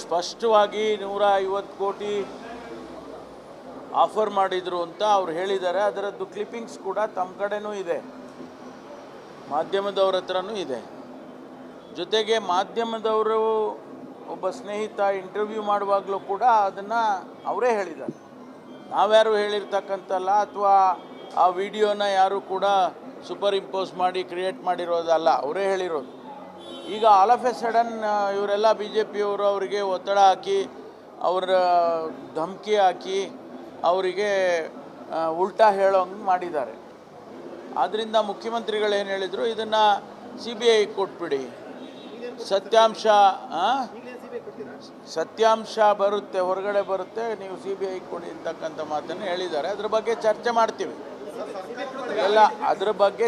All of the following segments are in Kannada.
ಸ್ಪಷ್ಟವಾಗಿ 150 ಕೋಟಿ ಆಫರ್ ಮಾಡಿದರು ಅಂತ ಅವ್ರು ಹೇಳಿದ್ದಾರೆ. ಅದರದ್ದು ಕ್ಲಿಪ್ಪಿಂಗ್ಸ್ ಕೂಡ ತಮ್ಮ ಕಡೆನೂ ಇದೆ, ಮಾಧ್ಯಮದವ್ರ ಹತ್ರನೂ ಇದೆ. ಜೊತೆಗೆ ಮಾಧ್ಯಮದವರು ಒಬ್ಬ ಸ್ನೇಹಿತ ಇಂಟರ್ವ್ಯೂ ಮಾಡುವಾಗಲೂ ಕೂಡ ಅದನ್ನು ಅವರೇ ಹೇಳಿದ್ದಾರೆ. ನಾವ್ಯಾರು ಹೇಳಿರ್ತಕ್ಕಂಥಲ್ಲ, ಅಥವಾ ಆ ವಿಡಿಯೋನ ಯಾರು ಕೂಡ ಸೂಪರ್ ಇಂಪೋಸ್ ಮಾಡಿ ಕ್ರಿಯೇಟ್ ಮಾಡಿರೋದಲ್ಲ, ಅವರೇ ಹೇಳಿರೋದು. ಈಗ ಆಲ್ ಆಫ್ ಎ ಸಡನ್ ಇವರೆಲ್ಲ ಬಿ ಜೆ ಪಿಯವರು ಅವರಿಗೆ ಒತ್ತಡ ಹಾಕಿ, ಅವರ ಧಮಕಿ ಹಾಕಿ, ಅವರಿಗೆ ಉಲ್ಟಾ ಹೇಳೋಂಗೆ ಮಾಡಿದ್ದಾರೆ. ಆದ್ದರಿಂದ ಮುಖ್ಯಮಂತ್ರಿಗಳು ಏನು ಹೇಳಿದರು, ಇದನ್ನು CBI ಕೊಟ್ಬಿಡಿ, ಸತ್ಯಾಂಶ ಬರುತ್ತೆ, ಹೊರಗಡೆ ಬರುತ್ತೆ, ನೀವು CBI ಕೊಡಿ ಅಂತಕ್ಕಂಥ ಮಾತನ್ನು ಹೇಳಿದ್ದಾರೆ. ಅದ್ರ ಬಗ್ಗೆ ಚರ್ಚೆ ಮಾಡ್ತೀವಿ, ಎಲ್ಲ ಅದ್ರ ಬಗ್ಗೆ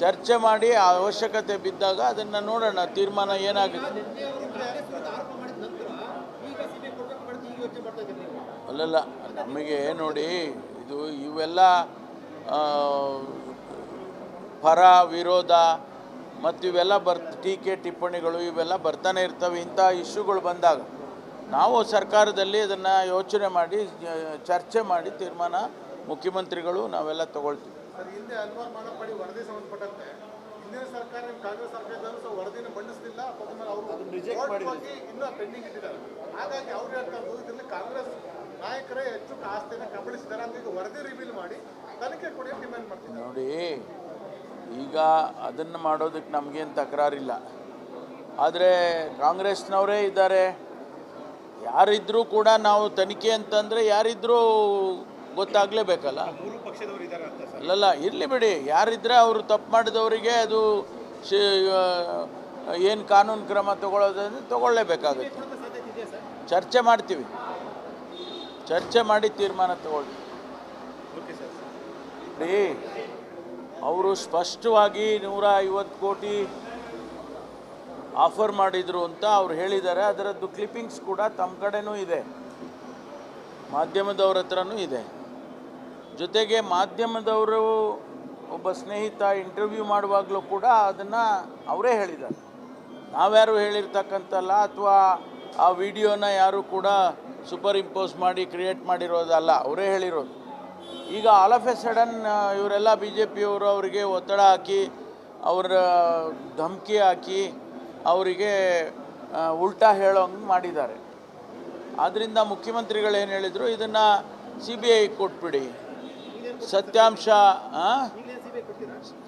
ಚರ್ಚೆ ಮಾಡಿ ಅವಶ್ಯಕತೆ ಬಿದ್ದಾಗ ಅದನ್ನು ನೋಡೋಣ, ತೀರ್ಮಾನ ಏನಾಗುತ್ತೆ. ಅಲ್ಲಲ್ಲ, ನಮಗೆ ನೋಡಿ, ಇವೆಲ್ಲ ಪರ ವಿರೋಧ ಮತ್ತು ಇವೆಲ್ಲ ಟೀಕೆ ಟಿಪ್ಪಣಿಗಳು ಇವೆಲ್ಲ ಬರ್ತಾನೆ ಇರ್ತವೆ. ಇಂಥ ಇಶ್ಯೂಗಳು ಬಂದಾಗ ನಾವು ಸರ್ಕಾರದಲ್ಲಿ ಅದನ್ನು ಯೋಚನೆ ಮಾಡಿ ಚರ್ಚೆ ಮಾಡಿ ತೀರ್ಮಾನ ಮುಖ್ಯಮಂತ್ರಿಗಳು ನಾವೆಲ್ಲ ತಗೊಳ್ತೀವಿ. ಹಿಂದೆ ಹಲವಾರು ಮಾನಪಡಿ ವರದಿ ಸಂಬಂಧಪಟ್ಟಂತೆ ಹಿಂದಿನ ಸರ್ಕಾರ ಕಾಂಗ್ರೆಸ್ ಸರ್ಕಾರದವರು ವರದಿನ ಮಂಡಿಸಲಿಲ್ಲ, ಇನ್ನೂ ಪೆಂಡಿಂಗ್ ಇಟ್ಟಿದ್ದಾರೆ. ಹಾಗಾಗಿ ಅವ್ರು ಹೇಳ್ತಾ ಇರೋದು ಇದರಲ್ಲಿ ಕಾಂಗ್ರೆಸ್ ನಾಯಕರೇ ಹೆಚ್ಚು ಆಸ್ತಿನ ಕಬಳಿಸಿದ್ದಾರೆ ಅಂತ ಈಗ ವರದಿ ರಿವೀಲ್ ಮಾಡಿ ತನಿಖೆ ಕೊಡಿ ಡಿಮ್ಯಾಂಡ್ ಮಾಡ್ತಿದ್ದಾರೆ. ನೋಡಿ, ಈಗ ಅದನ್ನು ಮಾಡೋದಕ್ಕೆ ನಮಗೇನು ತಕರಾರಿಲ್ಲ, ಆದರೆ ಕಾಂಗ್ರೆಸ್ನವರೇ ಇದ್ದಾರೆ. ಯಾರಿದ್ರೂ ಕೂಡ ನಾವು ತನಿಖೆ ಅಂತಂದರೆ ಯಾರಿದ್ರೂ ಗೊತ್ತಾಗಲೇಬೇಕಲ್ಲ. ಅಲ್ಲಲ್ಲ, ಇರಲಿ ಬಿಡಿ, ಯಾರಿದ್ರೆ ಅವರು ತಪ್ಪು ಮಾಡಿದವರಿಗೆ ಅದು ಏನು ಕಾನೂನು ಕ್ರಮ ತಗೊಳ್ಳೋದಂದ್ರೆ ತಗೊಳ್ಳೇಬೇಕಾಗುತ್ತೆ. ಚರ್ಚೆ ಮಾಡಿ ತೀರ್ಮಾನ ತಗೊಳ್ಳಿ. ಅವರು ಸ್ಪಷ್ಟವಾಗಿ 150 ಕೋಟಿ ಆಫರ್ ಮಾಡಿದರು ಅಂತ ಅವ್ರು ಹೇಳಿದ್ದಾರೆ. ಅದರದ್ದು ಕ್ಲಿಪ್ಪಿಂಗ್ಸ್ ಕೂಡ ತಮ್ಮ ಕಡೆನೂ ಇದೆ, ಮಾಧ್ಯಮದವ್ರ ಹತ್ರನೂ ಇದೆ. ಜೊತೆಗೆ ಮಾಧ್ಯಮದವರು ಒಬ್ಬ ಸ್ನೇಹಿತ ಇಂಟರ್ವ್ಯೂ ಮಾಡುವಾಗಲೂ ಕೂಡ ಅದನ್ನು ಅವರೇ ಹೇಳಿದ್ದಾರೆ. ನಾವ್ಯಾರು ಹೇಳಿರ್ತಕ್ಕಂಥಲ್ಲ, ಅಥವಾ ಆ ವಿಡಿಯೋನ ಯಾರು ಕೂಡ ಸೂಪರ್ ಇಂಪೋಸ್ ಮಾಡಿ ಕ್ರಿಯೇಟ್ ಮಾಡಿರೋದಲ್ಲ, ಅವರೇ ಹೇಳಿರೋದು. ಈಗ ಆಲ್ ಆಫ್ ಎ ಸಡನ್ ಇವರೆಲ್ಲ ಬಿ ಜೆ ಪಿಯವರು ಅವರಿಗೆ ಒತ್ತಡ ಹಾಕಿ, ಅವರ ಧಮಕಿ ಹಾಕಿ, ಅವರಿಗೆ ಉಲ್ಟಾ ಹೇಳೋಂಗೆ ಮಾಡಿದ್ದಾರೆ. ಆದ್ದರಿಂದ ಮುಖ್ಯಮಂತ್ರಿಗಳು ಏನು ಹೇಳಿದರು, ಇದನ್ನು CBI ಕೊಟ್ಬಿಡಿ,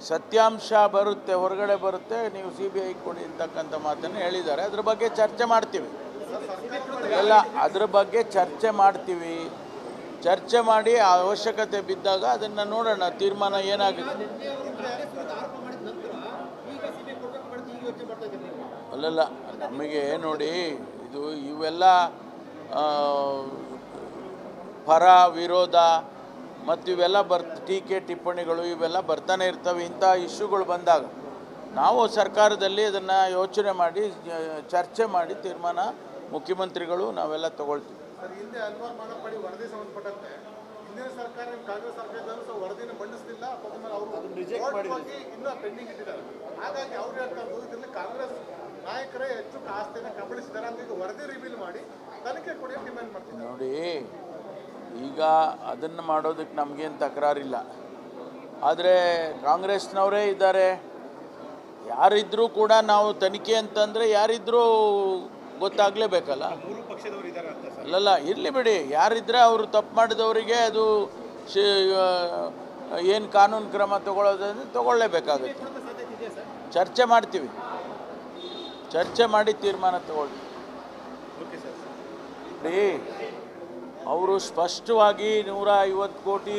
ಸತ್ಯಾಂಶ ಬರುತ್ತೆ, ಹೊರಗಡೆ ಬರುತ್ತೆ, ನೀವು CBI ಕೊಡಿ ಅಂತಕ್ಕಂಥ ಮಾತನ್ನು ಹೇಳಿದ್ದಾರೆ. ಅದ್ರ ಬಗ್ಗೆ ಚರ್ಚೆ ಮಾಡ್ತೀವಿ, ಎಲ್ಲ ಅದ್ರ ಬಗ್ಗೆ ಚರ್ಚೆ ಮಾಡಿ ಅವಶ್ಯಕತೆ ಬಿದ್ದಾಗ ಅದನ್ನು ನೋಡೋಣ, ತೀರ್ಮಾನ ಏನಾಗುತ್ತೆ. ಅಲ್ಲಲ್ಲ, ನಮಗೆ ನೋಡಿ, ಇವೆಲ್ಲ ಪರ ವಿರೋಧ ಮತ್ತು ಇವೆಲ್ಲ ಟೀಕೆ ಟಿಪ್ಪಣಿಗಳು ಇವೆಲ್ಲ ಬರ್ತಾನೆ ಇರ್ತವೆ. ಇಂಥ ಇಶ್ಯೂಗಳು ಬಂದಾಗ ನಾವು ಸರ್ಕಾರದಲ್ಲಿ ಅದನ್ನು ಯೋಚನೆ ಮಾಡಿ ಚರ್ಚೆ ಮಾಡಿ ತೀರ್ಮಾನ ಮುಖ್ಯಮಂತ್ರಿಗಳು ನಾವೆಲ್ಲ ತಗೊಳ್ತೀವಿ. ಹಿಂದೆ ಹಲವಾರು ಮಾನಪಡಿ ವರದಿ ಸಂಬಂಧಪಟ್ಟಂತೆ ಹಿಂದಿನ ಸರ್ಕಾರ ಕಾಂಗ್ರೆಸ್ ಸರ್ಕಾರದವರು ವರದಿನ ಮಂಡಿಸಲಿಲ್ಲ, ಇನ್ನೂ ಪೆಂಡಿಂಗ್ ಇಟ್ಟಿದ್ದಾರೆ. ಹಾಗಾಗಿ ಅವ್ರು ಹೇಳ್ತಾ ಇರೋದು ಇದರಲ್ಲಿ ಕಾಂಗ್ರೆಸ್ ನಾಯಕರೇ ಹೆಚ್ಚು ಆಸ್ತಿನ ಕಬಳಿಸಿದ್ದಾರೆ ಅಂತ ಈಗ ವರದಿ ರಿವೀಲ್ ಮಾಡಿ ತನಿಖೆ ಕೊಡಿ ಡಿಮ್ಯಾಂಡ್ ಮಾಡ್ತಿದ್ದಾರೆ. ನೋಡಿ, ಈಗ ಅದನ್ನು ಮಾಡೋದಕ್ಕೆ ನಮಗೇನು ತಕರಾರಿಲ್ಲ, ಆದರೆ ಕಾಂಗ್ರೆಸ್ನವರೇ ಇದ್ದಾರೆ. ಯಾರಿದ್ರೂ ಕೂಡ ನಾವು ತನಿಖೆ ಅಂತಂದರೆ ಯಾರಿದ್ರೂ ಗೊತ್ತಾಗಲೇಬೇಕಲ್ಲ. ಅಲ್ಲಲ್ಲ, ಇರಲಿ ಬಿಡಿ, ಯಾರಿದ್ರೆ ಅವರು ತಪ್ಪು ಮಾಡಿದವರಿಗೆ ಅದು ಏನು ಕಾನೂನು ಕ್ರಮ ತಗೊಳ್ಳೋದಂದ್ರೆ ತಗೊಳ್ಳೇಬೇಕಾಗುತ್ತೆ. ಚರ್ಚೆ ಮಾಡಿ ತೀರ್ಮಾನ ತಗೊಳ್ಳಿ. ಅವರು ಸ್ಪಷ್ಟವಾಗಿ 150 ಕೋಟಿ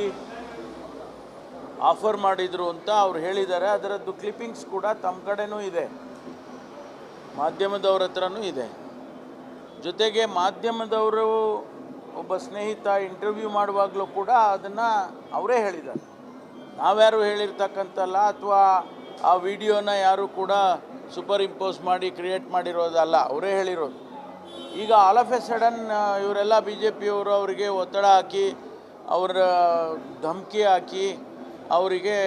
ಆಫರ್ ಮಾಡಿದರು ಅಂತ ಅವ್ರು ಹೇಳಿದ್ದಾರೆ. ಅದರದ್ದು ಕ್ಲಿಪ್ಪಿಂಗ್ಸ್ ಕೂಡ ತಮ್ಮ ಕಡೆನೂ ಇದೆ, ಮಾಧ್ಯಮದವ್ರ ಹತ್ರನೂ ಇದೆ. ಜೊತೆಗೆ ಮಾಧ್ಯಮದವರು ಒಬ್ಬ ಸ್ನೇಹಿತ ಇಂಟರ್ವ್ಯೂ ಮಾಡುವಾಗಲೂ ಕೂಡ ಅದನ್ನು ಅವರೇ ಹೇಳಿದ್ದಾರೆ. ನಾವ್ಯಾರು ಹೇಳಿರ್ತಕ್ಕಂಥಲ್ಲ, ಅಥವಾ ಆ ವಿಡಿಯೋನ ಯಾರು ಕೂಡ ಸೂಪರ್ ಇಂಪೋಸ್ ಮಾಡಿ ಕ್ರಿಯೇಟ್ ಮಾಡಿರೋದಲ್ಲ, ಅವರೇ ಹೇಳಿರೋದು. ಈಗ ಆಲ್ ಆಫ್ ಎ ಸಡನ್ ಇವರೆಲ್ಲ ಬಿ ಜೆ ಪಿಯವರು ಅವರಿಗೆ ಒತ್ತಡ ಹಾಕಿ, ಅವರ ಧಮಕಿ ಹಾಕಿ, ಅವರಿಗೆ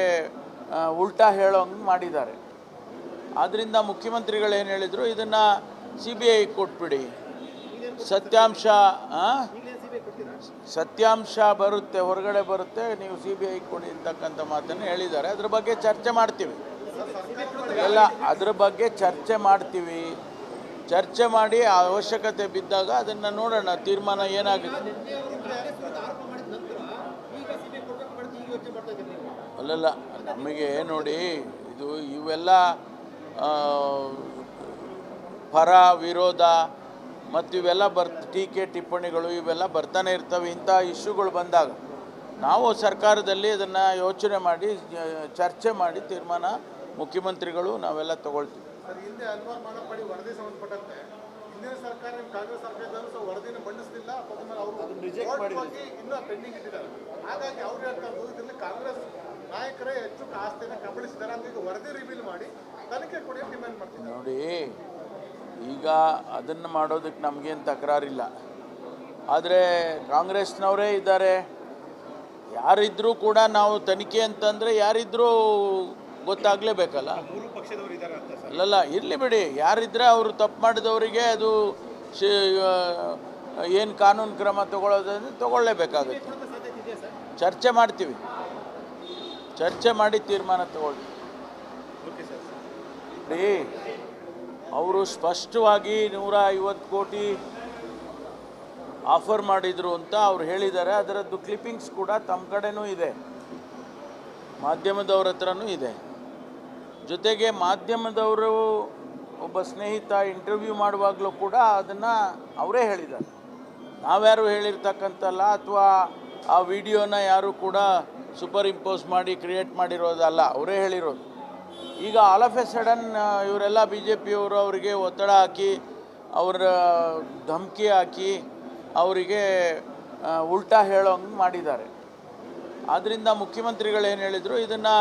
ಉಲ್ಟಾ ಹೇಳೋಂಗೆ ಮಾಡಿದ್ದಾರೆ. ಆದ್ದರಿಂದ ಮುಖ್ಯಮಂತ್ರಿಗಳು ಏನು ಹೇಳಿದರು, ಇದನ್ನು ಸಿ ಬಿ ಐ ಕೊಟ್ಬಿಡಿ. ಸತ್ಯಾಂಶ ಸತ್ಯಾಂಶ ಬರುತ್ತೆ, ಹೊರಗಡೆ ಬರುತ್ತೆ, ನೀವು ಸಿ ಬಿ ಐ ಕೊಡಿ ಅಂತಕ್ಕಂಥ ಮಾತನ್ನು ಹೇಳಿದ್ದಾರೆ. ಅದ್ರ ಬಗ್ಗೆ ಚರ್ಚೆ ಮಾಡ್ತೀವಿ ಎಲ್ಲ, ಅದ್ರ ಬಗ್ಗೆ ಚರ್ಚೆ ಮಾಡ್ತೀವಿ. ಚರ್ಚೆ ಮಾಡಿ ಆ ಅವಶ್ಯಕತೆ ಬಿದ್ದಾಗ ಅದನ್ನು ನೋಡೋಣ, ತೀರ್ಮಾನ ಏನಾಗುತ್ತೆ. ಅಲ್ಲಲ್ಲ, ನಮಗೆ ನೋಡಿ, ಇದು ಇವೆಲ್ಲ ಪರ ವಿರೋಧ ಮತ್ತು ಇವೆಲ್ಲ ಟೀಕೆ ಟಿಪ್ಪಣಿಗಳು ಇವೆಲ್ಲ ಬರ್ತಾನೆ ಇರ್ತವೆ. ಇಂಥ ಇಶ್ಯೂಗಳು ಬಂದಾಗ ನಾವು ಸರ್ಕಾರದಲ್ಲಿ ಅದನ್ನು ಯೋಚನೆ ಮಾಡಿ ಚರ್ಚೆ ಮಾಡಿ ತೀರ್ಮಾನ ಮುಖ್ಯಮಂತ್ರಿಗಳು ನಾವೆಲ್ಲ ತಗೊಳ್ತೀವಿ. ಸರ್, ಹಿಂದೆ ಅನ್ವರ್ ಮಾನಪ್ಪಡಿ ವರದಿ ಸಂಬಂಧಪಟ್ಟಂತೆ ಹಿಂದಿನ ಸರ್ಕಾರ ಕಾಂಗ್ರೆಸ್ ಸರ್ಕಾರದವರು ವರದಿನ ಮಂಡಿಸಲಿಲ್ಲ, ಅವರು ಇನ್ನೂ ಪೆಂಡಿಂಗ್ ಇಟ್ಟಿದ್ದಾರೆ. ಹಾಗಾಗಿ ಅವ್ರು ಹೇಳ್ತಾರೆ ಇದರಲ್ಲಿ ಕಾಂಗ್ರೆಸ್ ನಾಯಕರೇ ಹೆಚ್ಚು ಆಸ್ತಿಯನ್ನು ಕಬಳಿಸಿದ್ದಾರೆ ಅಂತ ಈಗ ವರದಿ ರಿವೀಲ್ ಮಾಡಿ ತನಿಖೆ ಕೊಡಿ ಡಿಮ್ಯಾಂಡ್ ಮಾಡ್ತಿದ್ದಾರೆ. ನೋಡಿ, ಈಗ ಅದನ್ನು ಮಾಡೋದಕ್ಕೆ ನಮಗೇನು ತಕರಾರಿಲ್ಲ. ಆದರೆ ಕಾಂಗ್ರೆಸ್ನವರೇ ಇದ್ದಾರೆ, ಯಾರಿದ್ರೂ ಕೂಡ ನಾವು ತನಿಖೆ ಅಂತಂದರೆ ಯಾರಿದ್ರೂ ಗೊತ್ತಾಗಲೇಬೇಕಲ್ಲ. ಅಲ್ಲಲ್ಲ, ಇರಲಿ ಬಿಡಿ, ಯಾರಿದ್ರೆ ಅವರು ತಪ್ಪು ಮಾಡಿದವರಿಗೆ ಅದು ಏನು ಕಾನೂನು ಕ್ರಮ ತಗೊಳ್ಳೋದನ್ನು ತಗೊಳ್ಳೇಬೇಕಾಗುತ್ತೆ. ಚರ್ಚೆ ಮಾಡ್ತೀವಿ, ಚರ್ಚೆ ಮಾಡಿ ತೀರ್ಮಾನ ತಗೊಳ್ತೀವಿ. ನೋಡಿ, ಅವರು ಸ್ಪಷ್ಟವಾಗಿ 150 ಕೋಟಿ ಆಫರ್ ಮಾಡಿದರು ಅಂತ ಅವ್ರು ಹೇಳಿದ್ದಾರೆ. ಅದರದ್ದು ಕ್ಲಿಪ್ಪಿಂಗ್ಸ್ ಕೂಡ ತಮ್ಮ ಕಡೆನೂ ಇದೆ, ಮಾಧ್ಯಮದವ್ರ ಹತ್ರನೂ ಇದೆ. ಜೊತೆಗೆ ಮಾಧ್ಯಮದವರು ಒಬ್ಬ ಸ್ನೇಹಿತ ಇಂಟರ್ವ್ಯೂ ಮಾಡುವಾಗಲೂ ಕೂಡ ಅದನ್ನು ಅವರೇ ಹೇಳಿದ್ದಾರೆ. ನಾವ್ಯಾರು ಹೇಳಿರ್ತಕ್ಕಂಥಲ್ಲ, ಅಥವಾ ಆ ವಿಡಿಯೋನ ಯಾರು ಕೂಡ ಸೂಪರ್ ಇಂಪೋಸ್ ಮಾಡಿ ಕ್ರಿಯೇಟ್ ಮಾಡಿರೋದಲ್ಲ, ಅವರೇ ಹೇಳಿರೋದು. ಈಗ ಆಲ್ ಆಫ್ ಎ ಸಡನ್ ಇವರೆಲ್ಲ ಬಿ ಜೆ ಪಿಯವರು ಅವರಿಗೆ ಒತ್ತಡ ಹಾಕಿ, ಅವರ ಧಮಕಿ ಹಾಕಿ, ಅವರಿಗೆ ಉಲ್ಟಾ ಹೇಳೋಂಗೆ ಮಾಡಿದ್ದಾರೆ. ಆದ್ದರಿಂದ ಮುಖ್ಯಮಂತ್ರಿಗಳು ಏನು ಹೇಳಿದರು, ಇದನ್ನು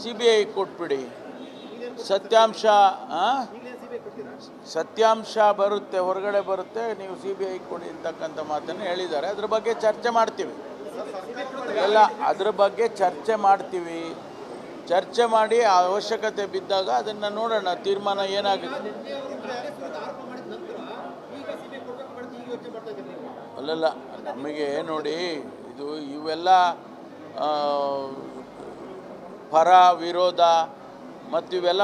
ಸಿ ಬಿ ಐ ಕೊಟ್ಬಿಡಿ. ಸತ್ಯಾಂಶ ಬರುತ್ತೆ, ಹೊರಗಡೆ ಬರುತ್ತೆ, ನೀವು ಸಿ ಬಿ ಐ ಕೊಡಿ ಅಂತಕ್ಕಂಥ ಮಾತನ್ನು ಹೇಳಿದ್ದಾರೆ. ಅದ್ರ ಬಗ್ಗೆ ಚರ್ಚೆ ಮಾಡ್ತೀವಿ ಎಲ್ಲ, ಅದ್ರ ಬಗ್ಗೆ ಚರ್ಚೆ ಮಾಡ್ತೀವಿ. ಚರ್ಚೆ ಮಾಡಿ ಆ ಅವಶ್ಯಕತೆ ಬಿದ್ದಾಗ ಅದನ್ನು ನೋಡೋಣ, ತೀರ್ಮಾನ ಏನಾಗುತ್ತೆ. ಅಲ್ಲಲ್ಲ, ನಮಗೆ ನೋಡಿ, ಇದು ಇವೆಲ್ಲ ಪರ ವಿರೋಧ ಮತ್ತು ಇವೆಲ್ಲ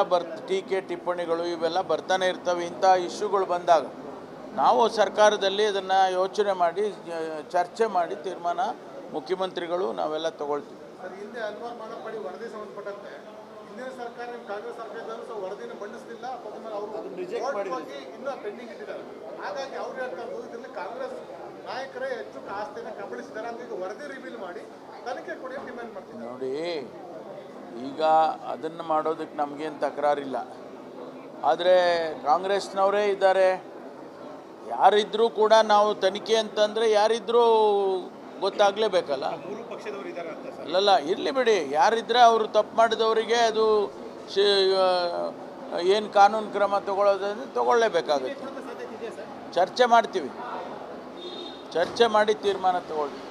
ಟೀಕೆ ಟಿಪ್ಪಣಿಗಳು ಇವೆಲ್ಲ ಬರ್ತಾನೆ ಇರ್ತವೆ. ಇಂಥ ಇಶ್ಯೂಗಳು ಬಂದಾಗ ನಾವು ಸರ್ಕಾರದಲ್ಲಿ ಅದನ್ನು ಯೋಚನೆ ಮಾಡಿ ಚರ್ಚೆ ಮಾಡಿ ತೀರ್ಮಾನ ಮುಖ್ಯಮಂತ್ರಿಗಳು ನಾವೆಲ್ಲ ತಗೊಳ್ತೀವಿ. ಸರ್, ಹಿಂದೆ ಅನ್ವರ್ ಮಾನಪ್ಪಡಿ ವರದಿ ಸಂಬಂಧಪಟ್ಟಂತೆ ಹಿಂದಿನ ಸರ್ಕಾರ ಕಾಂಗ್ರೆಸ್ ಸರ್ಕಾರದವರು ವರದಿನ ಮಂಡಿಸಲಿಲ್ಲ, ಅವರು ಇನ್ನೂ ಪೆಂಡಿಂಗ್ ಇಟ್ಟಿದ್ದಾರೆ. ಹಾಗಾಗಿ ಅವ್ರು ಹೇಳ್ತಾರೆ ಇದರಲ್ಲಿ ಕಾಂಗ್ರೆಸ್ ನಾಯಕರೇ ಹೆಚ್ಚು ಆಸ್ತಿಯನ್ನು ಕಬಳಿಸಿದ್ದಾರೆ ಅಂತ ಈಗ ವರದಿ ರಿವೀಲ್ ಮಾಡಿ ತನಿಖೆ ಕೊಡಿ ಡಿಮ್ಯಾಂಡ್ ಮಾಡ್ತಿದ್ದಾರೆ. ನೋಡಿ, ಈಗ ಅದನ್ನು ಮಾಡೋದಕ್ಕೆ ನಮಗೇನು ತಕರಾರಿಲ್ಲ. ಆದರೆ ಕಾಂಗ್ರೆಸ್ನವರೇ ಇದ್ದಾರೆ, ಯಾರಿದ್ರೂ ಕೂಡ ನಾವು ತನಿಖೆ ಅಂತಂದರೆ ಯಾರಿದ್ರೂ ಗೊತ್ತಾಗಲೇಬೇಕಲ್ಲ. ಅಲ್ಲಲ್ಲ, ಇರಲಿ ಬಿಡಿ, ಯಾರಿದ್ರೆ ಅವರು ತಪ್ಪು ಮಾಡಿದವರಿಗೆ ಅದು ಏನು ಕಾನೂನು ಕ್ರಮ ತಗೊಳ್ಳೋದನ್ನು ತಗೊಳ್ಳೇಬೇಕಾಗುತ್ತೆ. ಚರ್ಚೆ ಮಾಡ್ತೀವಿ, ಚರ್ಚೆ ಮಾಡಿ ತೀರ್ಮಾನ ತಗೊಳ್ತೀವಿ.